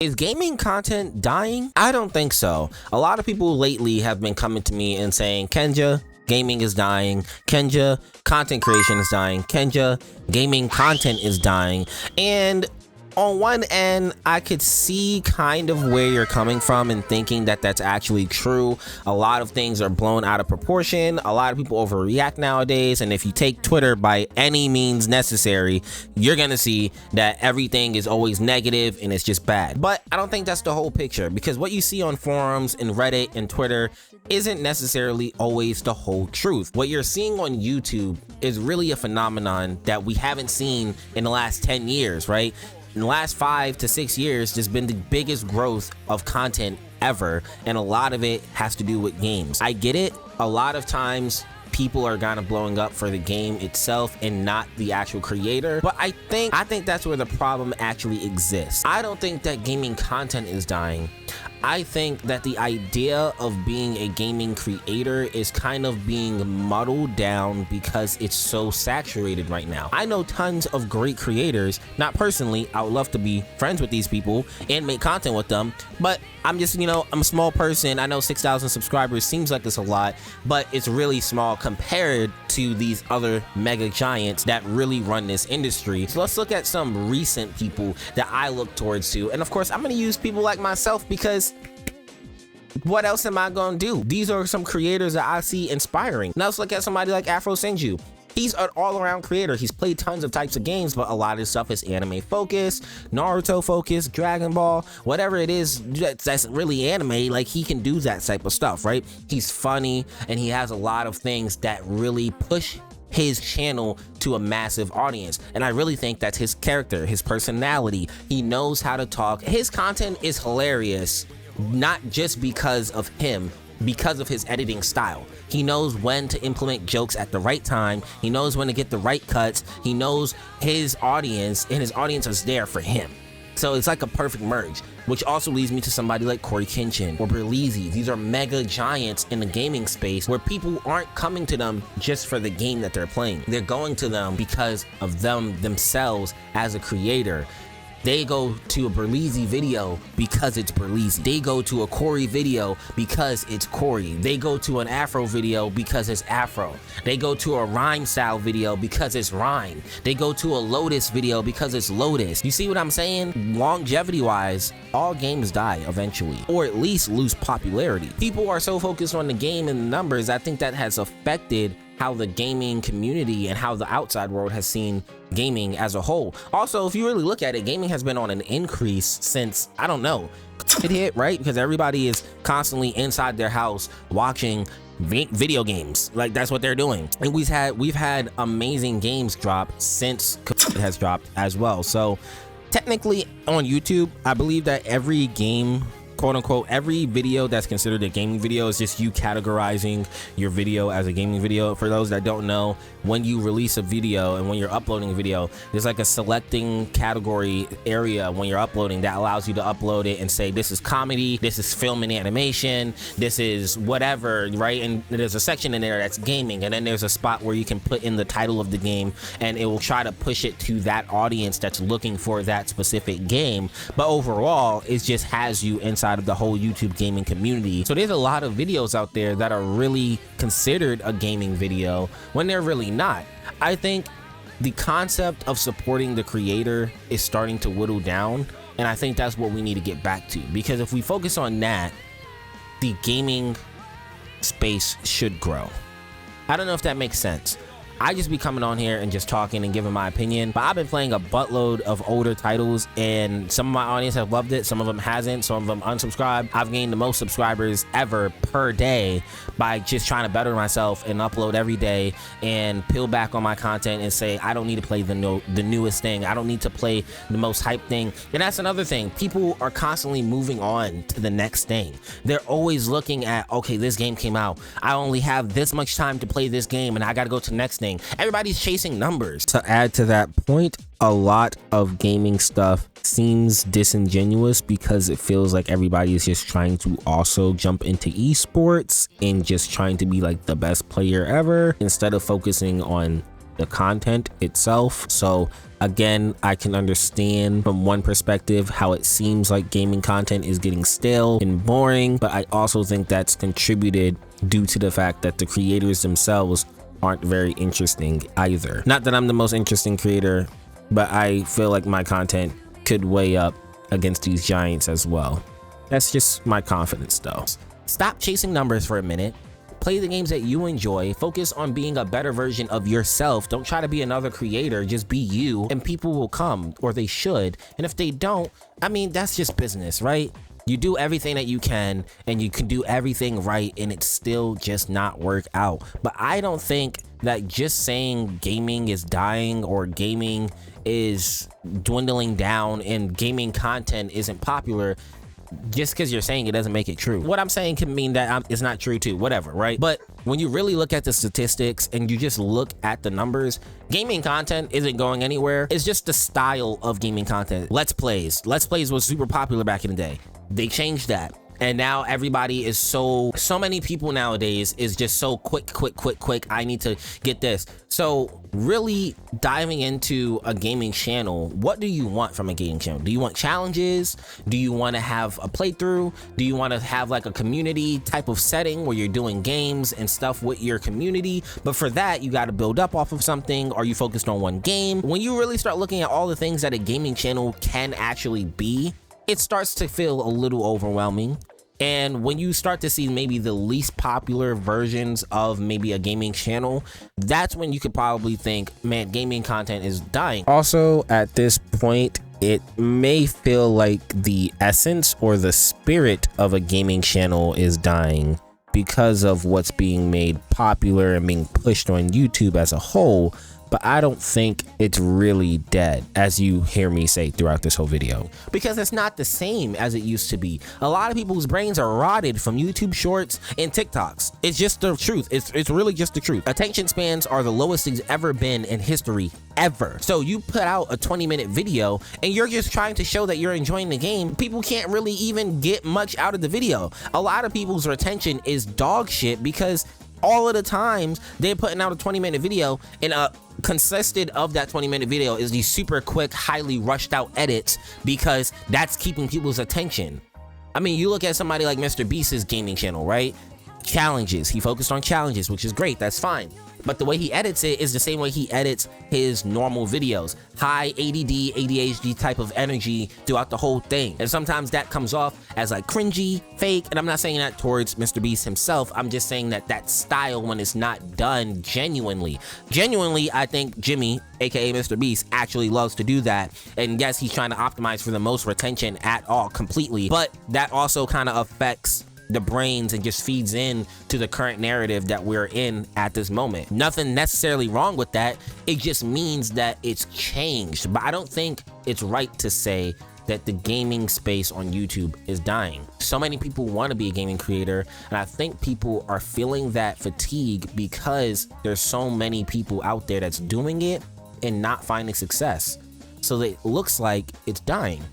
Is gaming content dying? I don't think so. A lot of people lately have been coming to me and saying, Kenja, gaming is dying. Kenja, content creation is dying. Kenja, gaming content is dying. And on one end, I could see kind of where you're coming from and thinking that that's actually true. A lot of things are blown out of proportion. A lot of people overreact nowadays. And if you take Twitter by any means necessary, you're going to see that everything is always negative and it's just bad. But I don't think that's the whole picture, because what you see on forums and Reddit and Twitter isn't necessarily always the whole truth. What you're seeing on YouTube is really a phenomenon that we haven't seen in the last 10 years, right? In the last 5 to 6 years, there's been the biggest growth of content ever, and a lot of it has to do with games. I get it. A lot of times people are kind of blowing up for the game itself and not the actual creator, but I think that's where the problem actually exists. I don't think that gaming content is dying. I think that the idea of being a gaming creator is kind of being muddled down because it's so saturated right now. I know tons of great creators, not personally. I would love to be friends with these people and make content with them, but I'm just, I'm a small person. I know 6,000 subscribers seems like it's a lot, but it's really small compared to these other mega giants that really run this industry. So let's look at some recent people that I look towards to. And of course, I'm going to use people like myself because what else am I going to do? These are some creators that I see inspiring. Now let's look at somebody like Afro Senju. He's an all-around creator. He's played tons of types of games, but a lot of his stuff is anime focused, Naruto focused, Dragon Ball, whatever it is that's really anime. Like, he can do that type of stuff, right? He's funny, and he has a lot of things that really push his channel to a massive audience. And I really think that's his character, his personality. He knows how to talk. His content is hilarious, not just because of him, because of his editing style. He knows when to implement jokes at the right time. He knows when to get the right cuts. He knows his audience, and his audience is there for him. So it's like a perfect merge, which also leads me to somebody like Kenja or Berleezy. These are mega giants in the gaming space where people aren't coming to them just for the game that they're playing. They're going to them because of themselves as a creator. They go to a Berleezy video because it's Berleezy. They go to a Corey video because it's Corey. They go to an Afro video because it's Afro. They go to a Rhyme style video because it's Rhyme. They go to a Lotus video because it's Lotus. You see what I'm saying? Longevity wise, all games die eventually, or at least lose popularity. People are so focused on the game and the numbers. I think that has affected how the gaming community and how the outside world has seen gaming as a whole. Also, if you really look at it, gaming has been on an increase since, I don't know, it hit, right? Because everybody is constantly inside their house watching video games. Like, that's what they're doing. And we've had amazing games drop since it has dropped as well. So technically on YouTube, I believe that every game, quote unquote, every video that's considered a gaming video is just you categorizing your video as a gaming video. For those that don't know, when you release a video and when you're uploading a video, there's like a selecting category area when you're uploading that allows you to upload it and say, this is comedy, this is film and animation, this is whatever, right? And there's a section in there that's gaming, and then there's a spot where you can put in the title of the game, and it will try to push it to that audience that's looking for that specific game. But overall, it just has you inside of the whole YouTube gaming community. So there's a lot of videos out there that are really considered a gaming video when they're really not. I think the concept of supporting the creator is starting to whittle down, and I think that's what we need to get back to, because if we focus on that, the gaming space should grow. I don't know if that makes sense. I just be coming on here and just talking and giving my opinion, but I've been playing a buttload of older titles, and some of my audience have loved it, some of them hasn't, some of them unsubscribed. I've gained the most subscribers ever per day by just trying to better myself and upload every day and peel back on my content and say, I don't need to play the newest thing. I don't need to play the most hype thing. And that's another thing. People are constantly moving on to the next thing. They're always looking at, okay, this game came out. I only have this much time to play this game, and I got to go to the next thing. Everybody's chasing numbers. To add to that point, a lot of gaming stuff seems disingenuous because it feels like everybody is just trying to also jump into esports and just trying to be like the best player ever instead of focusing on the content itself. So again, I can understand from one perspective how it seems like gaming content is getting stale and boring, but I also think that's contributed due to the fact that the creators themselves aren't very interesting either. Not that I'm the most interesting creator, but I feel like my content could weigh up against these giants as well. That's just my confidence though. Stop chasing numbers for a minute. Play the games that you enjoy. Focus on being a better version of yourself. Don't try to be another creator. Just be you, and people will come, or they should. And if they don't, I mean, that's just business, right? You do everything that you can, and you can do everything right, and it still just not work out. But I don't think that just saying gaming is dying or gaming is dwindling down and gaming content isn't popular, just because you're saying it doesn't make it true. What I'm saying can mean that it's not true too, whatever, right? But when you really look at the statistics and you just look at the numbers, gaming content isn't going anywhere. It's just the style of gaming content. Let's Plays was super popular back in the day. They changed that. And now everybody is so many people nowadays is just so quick. I need to get this. So really diving into a gaming channel, what do you want from a gaming channel? Do you want challenges? Do you want to have a playthrough? Do you want to have like a community type of setting where you're doing games and stuff with your community? But for that, you got to build up off of something. Are you focused on one game? When you really start looking at all the things that a gaming channel can actually be, it starts to feel a little overwhelming. And when you start to see maybe the least popular versions of maybe a gaming channel, that's when you could probably think, man, gaming content is dying. Also, at this point, it may feel like the essence or the spirit of a gaming channel is dying because of what's being made popular and being pushed on YouTube as a whole. But I don't think it's really dead, as you hear me say throughout this whole video, because it's not the same as it used to be. A lot of people's brains are rotted from YouTube shorts and TikToks. It's just the truth. It's really just the truth. Attention spans are the lowest it's ever been in history, ever. So you put out a 20-minute video and you're just trying to show that you're enjoying the game. People can't really even get much out of the video. A lot of people's retention is dog shit because all of the times they're putting out a 20-minute video and consisted of that 20-minute video is these super quick, highly rushed out edits because that's keeping people's attention. I mean, you look at somebody like Mr. Beast's gaming channel, right? Challenges. He focused on challenges, which is great. That's fine. But the way he edits it is the same way he edits his normal videos. High ADD, ADHD type of energy throughout the whole thing. And sometimes that comes off as like cringy, fake. And I'm not saying that towards Mr. Beast himself. I'm just saying that that style, when it's not done genuinely. Genuinely, I think Jimmy, aka Mr. Beast, actually loves to do that. And yes, he's trying to optimize for the most retention at all completely. But that also kind of affects the brains and just feeds in to the current narrative that we're in at this moment. Nothing necessarily wrong with that. It just means that it's changed. But I don't think it's right to say that the gaming space on YouTube is dying. So many people want to be a gaming creator, and I think people are feeling that fatigue because there's so many people out there that's doing it and not finding success. So it looks like it's dying.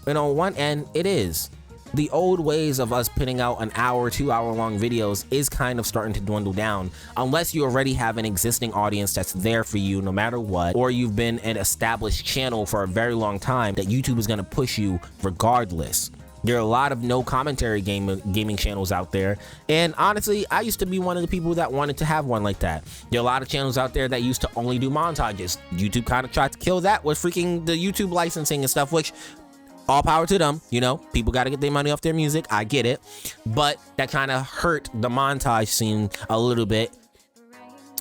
And on one end, it is. The old ways of us putting out an hour, 2 hour long videos is kind of starting to dwindle down, unless you already have an existing audience that's there for you no matter what, or you've been an established channel for a very long time that YouTube is going to push you regardless. There are a lot of no commentary gaming channels out there, and honestly, I used to be one of the people that wanted to have one like that. There are a lot of channels out there that used to only do montages. YouTube kind of tried to kill that with freaking the YouTube licensing and stuff, which all power to them, you know, people got to get their money off their music. I get it. But that kind of hurt the montage scene a little bit.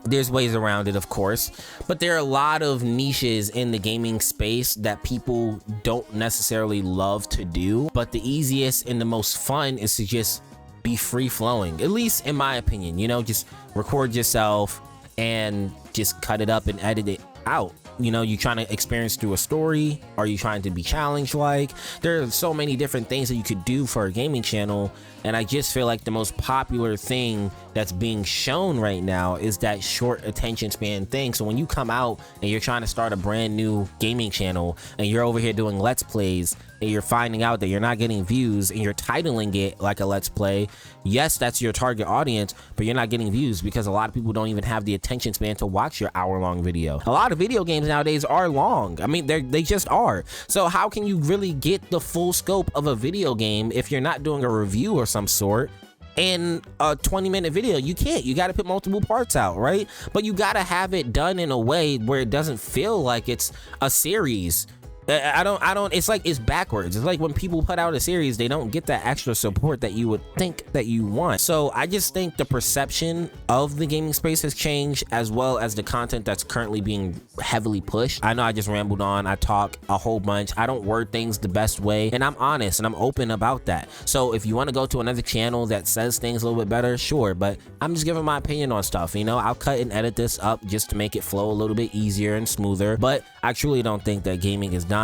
There's ways around it, of course, but there are a lot of niches in the gaming space that people don't necessarily love to do. But the easiest and the most fun is to just be free flowing, at least in my opinion, you know, just record yourself and just cut it up and edit it out. You know, you trying to experience through a story? Are you trying to be challenged? Like, there are so many different things that you could do for a gaming channel, and I just feel like the most popular thing that's being shown right now is that short attention span thing. So when you come out and you're trying to start a brand new gaming channel and you're over here doing Let's Plays, and you're finding out that you're not getting views and you're titling it like a let's play, yes, that's your target audience, but you're not getting views because a lot of people don't even have the attention span to watch your hour-long video. A lot of video games nowadays are long. I mean, they just are. So how can you really get the full scope of a video game if you're not doing a review or some sort in a 20-minute video? You can't. You got to put multiple parts out, right? But you got to have it done in a way where it doesn't feel like it's a series. I don't, it's like, it's backwards. It's like when people put out a series, they don't get that extra support that you would think that you want. So I just think the perception of the gaming space has changed, as well as the content that's currently being heavily pushed. I know I just rambled on. I talk a whole bunch. I don't word things the best way, and I'm honest and I'm open about that. So if you want to go to another channel that says things a little bit better, sure, but I'm just giving my opinion on stuff. You know, I'll cut and edit this up just to make it flow a little bit easier and smoother, but I truly don't think that gaming is dying.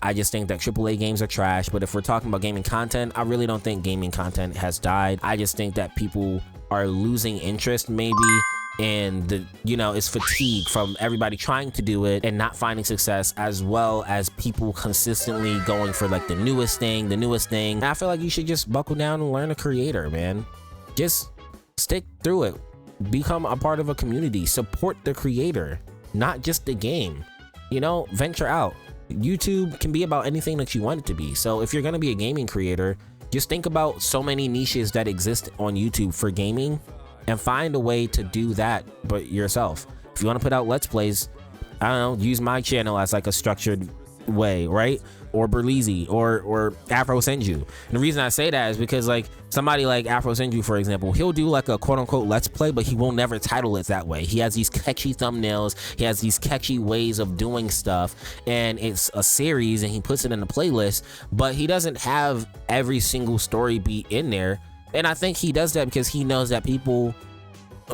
I just think that AAA games are trash. But if we're talking about gaming content, I really don't think gaming content has died. I just think that people are losing interest maybe, and the, you know, it's fatigue from everybody trying to do it and not finding success, as well as people consistently going for like the newest thing. And I feel like you should just buckle down and learn a creator, man. Just stick through it, become a part of a community, support the creator, not just the game. You know, venture out. YouTube can be about anything that you want it to be. So if you're going to be a gaming creator, just think about so many niches that exist on YouTube for gaming and find a way to do that but yourself. If you want to put out let's plays, I don't know, use my channel as like a structured way, right? Or Berleezy or Afro Senju. And the reason I say that is because like somebody like Afro Senju, for example, he'll do like a quote unquote let's play, but he will never title it that way. He has these catchy thumbnails, he has these catchy ways of doing stuff, and it's a series and he puts it in a playlist, but he doesn't have every single story beat in there. And I think he does that because he knows that people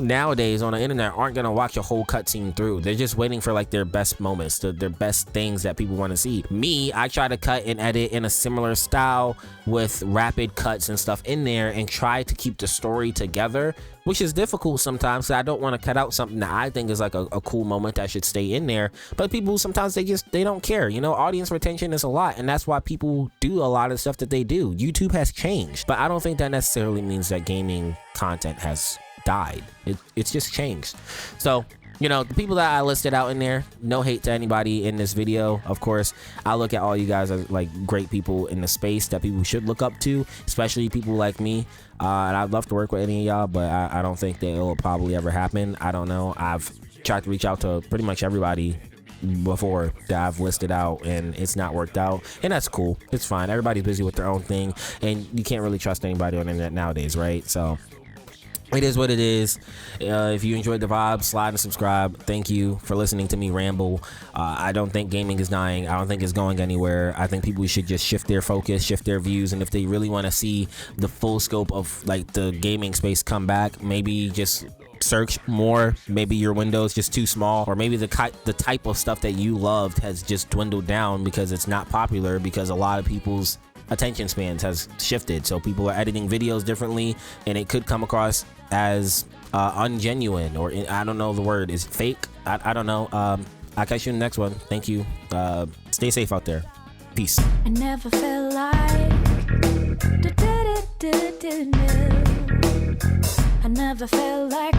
nowadays on the internet aren't gonna watch a whole cutscene through. They're just waiting for like their best moments, their best things that people want to see. Me, I try to cut and edit in a similar style with rapid cuts and stuff in there and try to keep the story together, which is difficult sometimes. So I don't want to cut out something that I think is like a cool moment that should stay in there, but people sometimes they don't care. You know, audience retention is a lot, and that's why people do a lot of stuff that they do. YouTube has changed, but I don't think that necessarily means that gaming content has died. It's just changed. So, you know, the people that I listed out in there, no hate to anybody in this video. Of course, I look at all you guys as like great people in the space that people should look up to, especially people like me. And I'd love to work with any of y'all, but I don't think that it'll probably ever happen. I don't know. I've tried to reach out to pretty much everybody before that I've listed out, and it's not worked out, and that's cool. It's fine. Everybody's busy with their own thing, and you can't really trust anybody on the internet nowadays, right? So it is what it is. If you enjoyed the vibe, slide and subscribe. Thank you for listening to me ramble. I don't think gaming is dying. I don't think it's going anywhere. I think people should just shift their focus, shift their views, and if they really want to see the full scope of like the gaming space come back, maybe just search more. Maybe your window is just too small, or maybe the type of stuff that you loved has just dwindled down because it's not popular, because a lot of people's attention spans has shifted. So people are editing videos differently, and it could come across as ungenuine, or I don't know, the word is fake. I don't know. I'll catch you in the next one. Thank you. Stay safe out there. Peace. I never felt like I never felt like